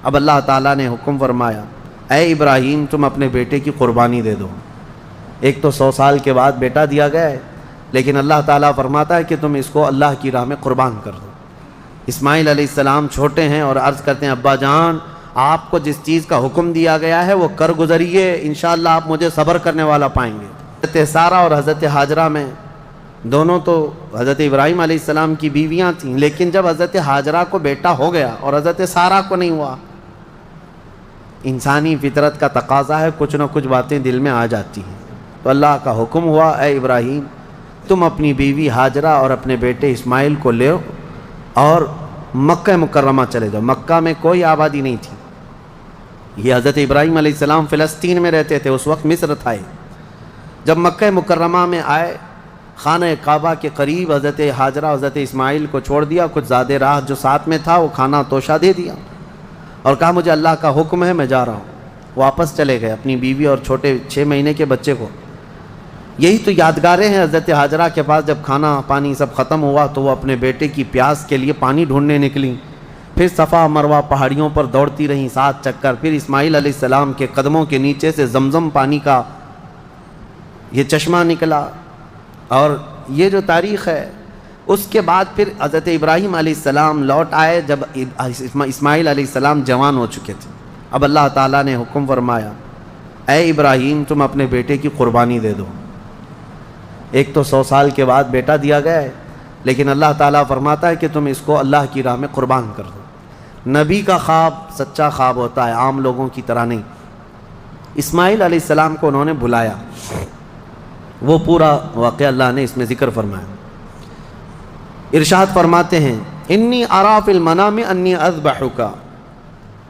اب اللہ تعالیٰ نے حکم فرمایا اے ابراہیم تم اپنے بیٹے کی قربانی دے دو۔ ایک تو 100 سال کے بعد بیٹا دیا گیا ہے، لیکن اللہ تعالیٰ فرماتا ہے کہ تم اس کو اللہ کی راہ میں قربان کر دو۔ اسماعیل علیہ السلام چھوٹے ہیں اور عرض کرتے ہیں ابا جان آپ کو جس چیز کا حکم دیا گیا ہے وہ کر گزریے، انشاءاللہ آپ مجھے صبر کرنے والا پائیں گے۔ حضرت سارہ اور حضرت ہاجرہ میں دونوں تو حضرت ابراہیم علیہ السلام کی بیویاں تھیں، لیکن جب حضرت ہاجرہ کو بیٹا ہو گیا اور حضرت سارہ کو نہیں ہوا، انسانی فطرت کا تقاضا ہے کچھ نہ کچھ باتیں دل میں آ جاتی ہیں، تو اللہ کا حکم ہوا اے ابراہیم تم اپنی بیوی ہاجرہ اور اپنے بیٹے اسماعیل کو لے اور مکہ مکرمہ چلے جاؤ۔ مکہ میں کوئی آبادی نہیں تھی، یہ حضرت ابراہیم علیہ السلام فلسطین میں رہتے تھے، اس وقت مصر تھا۔ جب مکہ مکرمہ میں آئے خانہ کعبہ کے قریب حضرت ہاجرہ حضرت اسماعیل کو چھوڑ دیا، کچھ زیادہ راہ جو ساتھ میں تھا وہ کھانا توشہ دے دیا اور کہا مجھے اللہ کا حکم ہے میں جا رہا ہوں۔ واپس چلے گئے اپنی بیوی اور چھوٹے 6 مہینے کے بچے کو۔ یہی تو یادگاریں ہیں، حضرت ہاجرہ کے پاس جب کھانا پانی سب ختم ہوا تو وہ اپنے بیٹے کی پیاس کے لیے پانی ڈھونڈنے نکلیں، پھر صفا مروہ پہاڑیوں پر دوڑتی رہیں 7 چکر، پھر اسماعیل علیہ السلام کے قدموں کے نیچے سے زمزم پانی کا یہ چشمہ نکلا، اور یہ جو تاریخ ہے۔ اس کے بعد پھر حضرت ابراہیم علیہ السلام لوٹ آئے جب اسماعیل علیہ السلام جوان ہو چکے تھے۔ اب اللہ تعالیٰ نے حکم فرمایا اے ابراہیم تم اپنے بیٹے کی قربانی دے دو۔ ایک تو 100 سال کے بعد بیٹا دیا گیا ہے، لیکن اللہ تعالیٰ فرماتا ہے کہ تم اس کو اللہ کی راہ میں قربان کر دو۔ نبی کا خواب سچا خواب ہوتا ہے، عام لوگوں کی طرح نہیں۔ اسماعیل علیہ السلام کو انہوں نے بلایا، وہ پورا واقعہ اللہ نے اس میں ذکر فرمایا۔ ارشاد فرماتے ہیں انی ارا فی المنام انی اذبحک،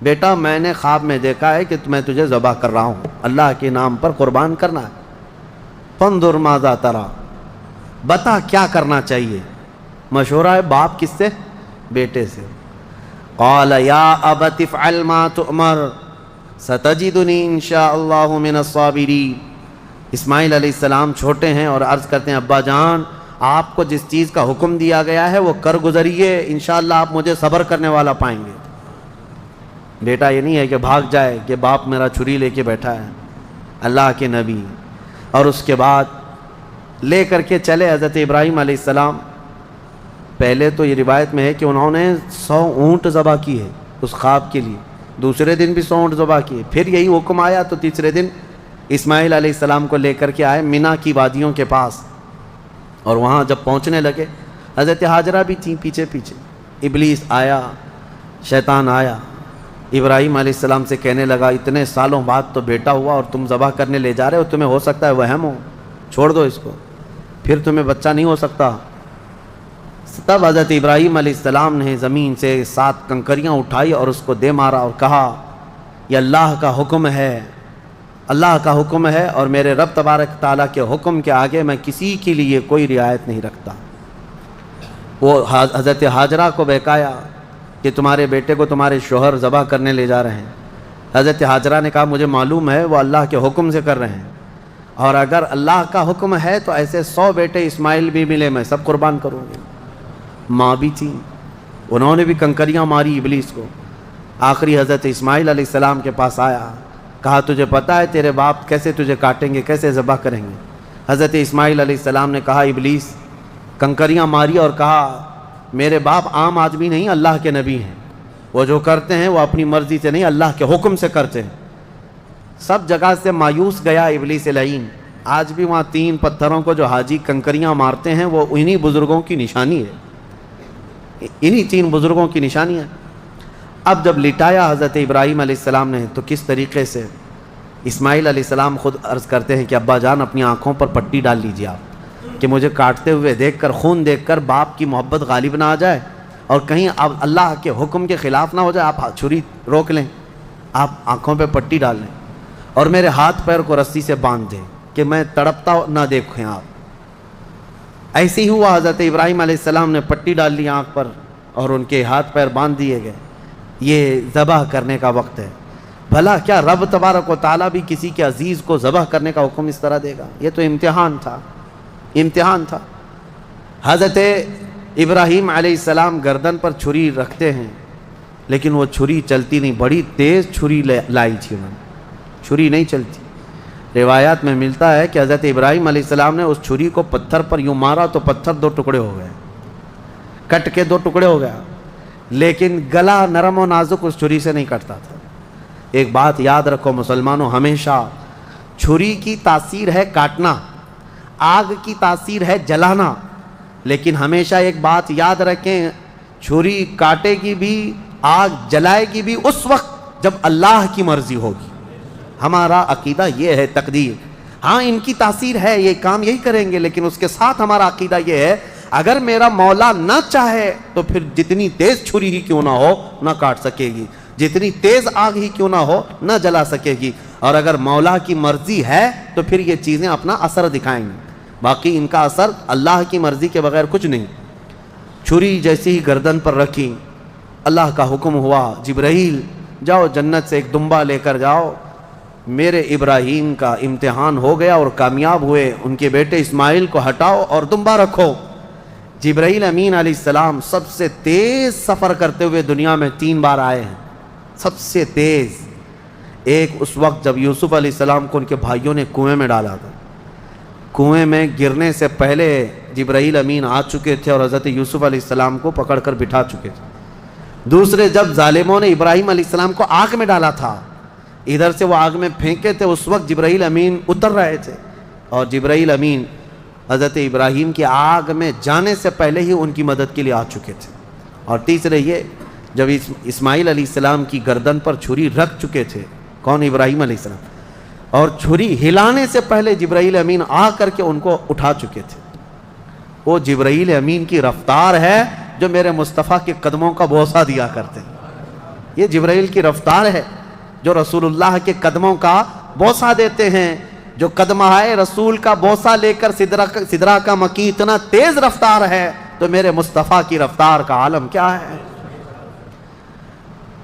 بیٹا میں نے خواب میں دیکھا ہے کہ میں تجھے ذبح کر رہا ہوں، اللہ کے نام پر قربان کرنا ہے۔ فانظر ماذا تری، بتا کیا کرنا چاہیے۔ مشورہ ہے باپ کس سے؟ بیٹے سے۔ قال یا ابت افعل ما تؤمر ستجدنی انشاء اللہ من الصابرین۔ اسماعیل علیہ السلام چھوٹے ہیں اور عرض کرتے ہیں ابا جان آپ کو جس چیز کا حکم دیا گیا ہے وہ کر گزریے، انشاءاللہ آپ مجھے صبر کرنے والا پائیں گے۔ بیٹا یہ نہیں ہے کہ بھاگ جائے کہ باپ میرا چھری لے کے بیٹھا ہے، اللہ کے نبی۔ اور اس کے بعد لے کر کے چلے حضرت ابراہیم علیہ السلام۔ پہلے تو یہ روایت میں ہے کہ انہوں نے 100 اونٹ ذبح کی ہے اس خواب کے لیے، دوسرے دن بھی 100 اونٹ ذبح کیے، پھر یہی حکم آیا تو تیسرے دن اسماعیل علیہ السلام کو لے کر کے آئے مینا کی وادیوں کے پاس، اور وہاں جب پہنچنے لگے حضرت ہاجرہ بھی تھیں پیچھے پیچھے۔ ابلیس آیا، شیطان آیا، ابراہیم علیہ السلام سے کہنے لگا اتنے سالوں بعد تو بیٹا ہوا اور تم ذبح کرنے لے جا رہے ہو، تمہیں ہو سکتا ہے وہم ہو، چھوڑ دو اس کو، پھر تمہیں بچہ نہیں ہو سکتا۔ تب حضرت ابراہیم علیہ السلام نے زمین سے 7 کنکریاں اٹھائی اور اس کو دے مارا اور کہا یہ اللہ کا حکم ہے، اللہ کا حکم ہے، اور میرے رب تبارک تعالیٰ کے حکم کے آگے میں کسی کے لیے کوئی رعایت نہیں رکھتا۔ وہ حضرت ہاجرہ کو بہکایا کہ تمہارے بیٹے کو تمہارے شوہر ذبح کرنے لے جا رہے ہیں۔ حضرت ہاجرہ نے کہا مجھے معلوم ہے وہ اللہ کے حکم سے کر رہے ہیں، اور اگر اللہ کا حکم ہے تو ایسے 100 بیٹے اسماعیل بھی ملے میں سب قربان کروں گی۔ ماں بھی تھی، انہوں نے بھی کنکریاں ماری ابلیس کو۔ آخری حضرت اسماعیل علیہ السلام کے پاس آیا، کہا تجھے پتہ ہے تیرے باپ کیسے تجھے کاٹیں گے، کیسے ذبح کریں گے؟ حضرت اسماعیل علیہ السلام نے کہا ابلیس، کنکریاں ماری اور کہا میرے باپ عام آدمی نہیں، اللہ کے نبی ہیں، وہ جو کرتے ہیں وہ اپنی مرضی سے نہیں اللہ کے حکم سے کرتے ہیں۔ سب جگہ سے مایوس گیا ابلیس لعین۔ آج بھی وہاں 3 پتھروں کو جو حاجی کنکریاں مارتے ہیں وہ انہی بزرگوں کی نشانی ہے، انہی 3 بزرگوں کی نشانی ہے۔ اب جب لٹایا حضرت ابراہیم علیہ السلام نے تو کس طریقے سے اسماعیل علیہ السلام خود عرض کرتے ہیں کہ ابا جان اپنی آنکھوں پر پٹی ڈال لیجیے آپ، کہ مجھے کاٹتے ہوئے دیکھ کر، خون دیکھ کر باپ کی محبت غالب نہ آ جائے اور کہیں اب اللہ کے حکم کے خلاف نہ ہو جائے، آپ چھری روک لیں، آپ آنکھوں پہ پٹی ڈال لیں اور میرے ہاتھ پیر کو رسی سے باندھ دیں کہ میں تڑپتا نہ دیکھیں آپ۔ ایسے ہی ہوا، حضرت ابراہیم علیہ السلام نے پٹی ڈال لی آنکھ پر اور ان کے ہاتھ پیر باندھ دیے گئے۔ یہ ذبح کرنے کا وقت ہے۔ بھلا کیا رب تبارک و تعالیٰ بھی کسی کے عزیز کو ذبح کرنے کا حکم اس طرح دے گا؟ یہ تو امتحان تھا، امتحان تھا۔ حضرت ابراہیم علیہ السلام گردن پر چھری رکھتے ہیں لیکن وہ چھری چلتی نہیں، بڑی تیز چھری لائی تھی انہوں نے، چھری نہیں چلتی۔ روایات میں ملتا ہے کہ حضرت ابراہیم علیہ السلام نے اس چھری کو پتھر پر یوں مارا تو پتھر 2 ٹکڑے ہو گئے، کٹ کے 2 ٹکڑے ہو گیا، لیکن گلا نرم و نازک اس چھری سے نہیں کٹتا تھا۔ ایک بات یاد رکھو مسلمانوں، ہمیشہ چھری کی تاثیر ہے کاٹنا، آگ کی تاثیر ہے جلانا، لیکن ہمیشہ ایک بات یاد رکھیں، چھری کاٹے گی بھی، آگ جلائے گی بھی اس وقت جب اللہ کی مرضی ہوگی۔ ہمارا عقیدہ یہ ہے، تقدیر، ہاں ان کی تاثیر ہے، یہ کام یہی کریں گے، لیکن اس کے ساتھ ہمارا عقیدہ یہ ہے اگر میرا مولا نہ چاہے تو پھر جتنی تیز چھری ہی کیوں نہ ہو نہ کاٹ سکے گی، جتنی تیز آگ ہی کیوں نہ ہو نہ جلا سکے گی، اور اگر مولا کی مرضی ہے تو پھر یہ چیزیں اپنا اثر دکھائیں گی، باقی ان کا اثر اللہ کی مرضی کے بغیر کچھ نہیں۔ چھری جیسی ہی گردن پر رکھی، اللہ کا حکم ہوا، جبرائیل جاؤ جنت سے ایک دمبا لے کر جاؤ، میرے ابراہیم کا امتحان ہو گیا اور کامیاب ہوئے، ان کے بیٹے اسماعیل کو ہٹاؤ اور دمبا رکھو۔ جبرائیل امین علیہ السلام سب سے تیز سفر کرتے ہوئے دنیا میں 3 بار آئے ہیں، سب سے تیز۔ ایک اس وقت جب یوسف علیہ السلام کو ان کے بھائیوں نے کنویں میں ڈالا تھا، کنویں میں گرنے سے پہلے جبرائیل امین آ چکے تھے اور حضرت یوسف علیہ السلام کو پکڑ کر بٹھا چکے تھے۔ دوسرے جب ظالموں نے ابراہیم علیہ السلام کو آگ میں ڈالا تھا، ادھر سے وہ آگ میں پھینکے تھے، اس وقت جبرائیل امین اتر رہے تھے، اور جبرائیل امین حضرت ابراہیم کی آگ میں جانے سے پہلے ہی ان کی مدد کے لیے آ چکے تھے۔ اور تیسرے یہ جب اسماعیل علیہ السلام کی گردن پر چھری رکھ چکے تھے، کون؟ ابراہیم علیہ السلام، اور چھری ہلانے سے پہلے جبرائیل امین آ کر کے ان کو اٹھا چکے تھے۔ وہ جبرائیل امین کی رفتار ہے جو میرے مصطفیٰ کے قدموں کا بوسہ دیا کرتے ہیں، یہ جبرائیل کی رفتار ہے جو رسول اللہ کے قدموں کا بوسہ دیتے ہیں۔ جو قدمہائے رسول کا بوسہ لے کر سدرہ کا مکی اتنا تیز رفتار ہے تو میرے مصطفیٰ کی رفتار کا عالم کیا ہے؟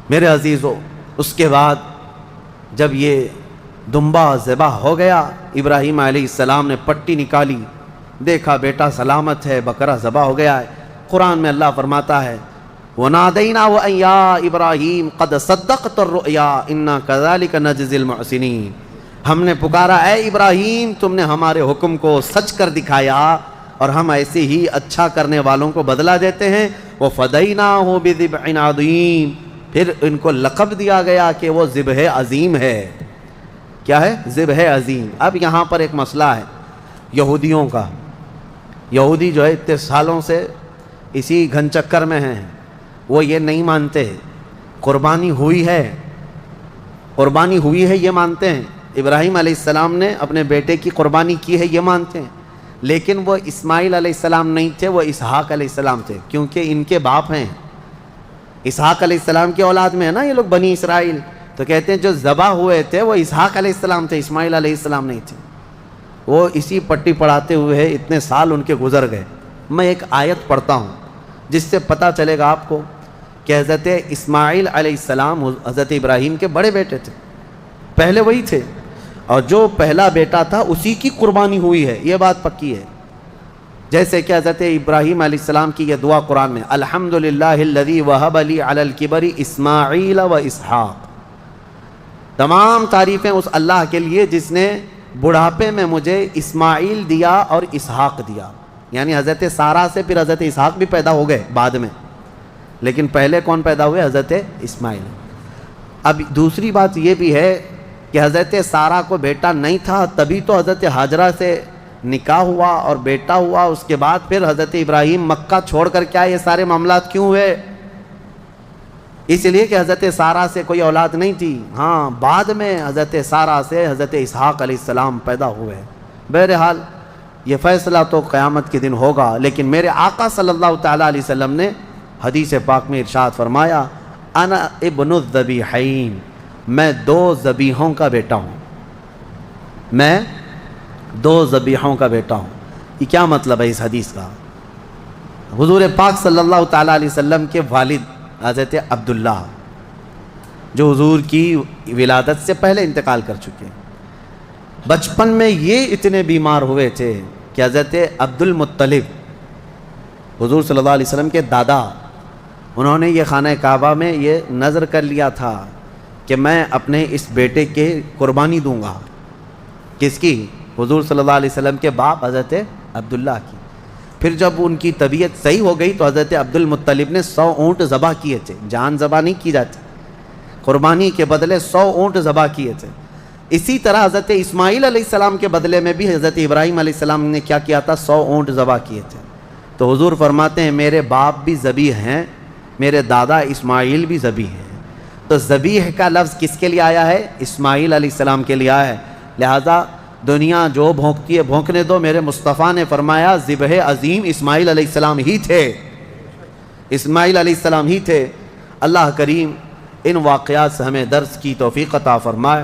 میرے عزیزو، اس کے بعد جب یہ دمبا ذبح ہو گیا، ابراہیم علیہ السلام نے پٹی نکالی، دیکھا بیٹا سلامت ہے، بکرا ذبح ہو گیا ہے۔ قرآن میں اللہ فرماتا ہے وَنَادَيْنَاهُ أَن يَا إِبْرَاهِيمُ قَدْ صَدَّقْتَ الرُّؤْيَا إِنَّا كَذَلِكَ نَجْزِي الْمُحْسِنِينَ۔ ہم نے پکارا، اے ابراہیم تم نے ہمارے حکم کو سچ کر دکھایا اور ہم ایسے ہی اچھا کرنے والوں کو بدلہ دیتے ہیں۔ وَفَدَيْنَاهُ بِذِبْحٍ عَظِيمٍ، پھر ان کو لقب دیا گیا کہ وہ ذبح عظیم ہے۔ کیا ہے؟ ذبح عظیم۔ اب یہاں پر ایک مسئلہ ہے یہودیوں کا، یہودی جو ہے اتنے سالوں سے اسی گھن چکر میں ہیں، وہ یہ نہیں مانتے قربانی ہوئی ہے، قربانی ہوئی ہے یہ مانتے ہیں، ابراہیم علیہ السلام نے اپنے بیٹے کی قربانی کی ہے یہ مانتے ہیں، لیکن وہ اسماعیل علیہ السلام نہیں تھے، وہ اسحاق علیہ السلام تھے، کیونکہ ان کے باپ ہیں، اسحاق علیہ السلام کی اولاد میں ہے نا یہ لوگ بنی اسرائیل، تو کہتے ہیں جو ذبح ہوئے تھے وہ اسحاق علیہ السلام تھے، اسماعیل علیہ السلام نہیں تھے۔ وہ اسی پٹی پڑھاتے ہوئے اتنے سال ان کے گزر گئے۔ میں ایک آیت پڑھتا ہوں جس سے پتہ چلے گا آپ کو کہ حضرت اسماعیل علیہ السلام حضرت ابراہیم کے بڑے بیٹے تھے، پہلے وہی تھے، اور جو پہلا بیٹا تھا اسی کی قربانی ہوئی ہے، یہ بات پکی ہے۔ جیسے کہ حضرت ابراہیم علیہ السلام کی یہ دعا قرآن میں، الحمدللہ الذی وہب لی علی الکبر اسماعیل و اسحاق، تمام تعریفیں اس اللہ کے لیے جس نے بڑھاپے میں مجھے اسماعیل دیا اور اسحاق دیا، یعنی حضرت سارہ سے پھر حضرت اسحاق بھی پیدا ہو گئے بعد میں، لیکن پہلے کون پیدا ہوئے؟ حضرت اسماعیل۔ اب دوسری بات یہ بھی ہے کہ حضرت سارہ کو بیٹا نہیں تھا، تبھی تو حضرت ہاجرہ سے نکاح ہوا اور بیٹا ہوا، اس کے بعد پھر حضرت ابراہیم مکہ چھوڑ کر کیا یہ سارے معاملات کیوں ہوئے؟ اس لیے کہ حضرت سارہ سے کوئی اولاد نہیں تھی، ہاں بعد میں حضرت سارہ سے حضرت اسحاق علیہ السلام پیدا ہوئے۔ بہرحال یہ فیصلہ تو قیامت کے دن ہوگا، لیکن میرے آقا صلی اللہ تعالیٰ علیہ وسلم نے حدیث پاک میں ارشاد فرمایا، انا ابن الذبیحین، میں 2 ذبیحوں کا بیٹا ہوں، میں 2 ذبیحوں کا بیٹا ہوں۔ یہ کیا مطلب ہے اس حدیث کا؟ حضور پاک صلی اللہ تعالیٰ علیہ وسلم کے والد حضرت عبداللہ جو حضور کی ولادت سے پہلے انتقال کر چکے، بچپن میں یہ اتنے بیمار ہوئے تھے کہ حضرت عبد المطلب حضور صلی اللہ علیہ وسلم کے دادا انہوں نے یہ خانہ کعبہ میں یہ نظر کر لیا تھا کہ میں اپنے اس بیٹے کے قربانی دوں گا. کس کی؟ حضور صلی اللہ علیہ وسلم کے باپ حضرت عبداللہ کی. پھر جب ان کی طبیعت صحیح ہو گئی تو حضرت عبد المطلب نے 100 اونٹ ذبح کیے تھے. جان ذبح نہیں کی جاتی، قربانی کے بدلے 100 اونٹ ذبح کیے تھے. اسی طرح حضرت اسماعیل علیہ السلام کے بدلے میں بھی حضرت ابراہیم علیہ السلام نے کیا کیا تھا؟ 100 اونٹ ذبح کیے تھے. تو حضور فرماتے ہیں میرے باپ بھی ذبیح ہیں، میرے دادا اسماعیل بھی ذبیح ہیں. تو ذبیح کا لفظ کس کے لیے آیا ہے؟ اسماعیل علیہ السلام کے لیے آیا ہے. لہذا دنیا جو بھونکتی ہے بھونکنے دو، میرے مصطفیٰ نے فرمایا ذبح عظیم اسماعیل علیہ السلام ہی تھے، اسماعیل علیہ السلام ہی تھے. اللہ کریم ان واقعات سے ہمیں درس کی توفیق عطا فرمائے.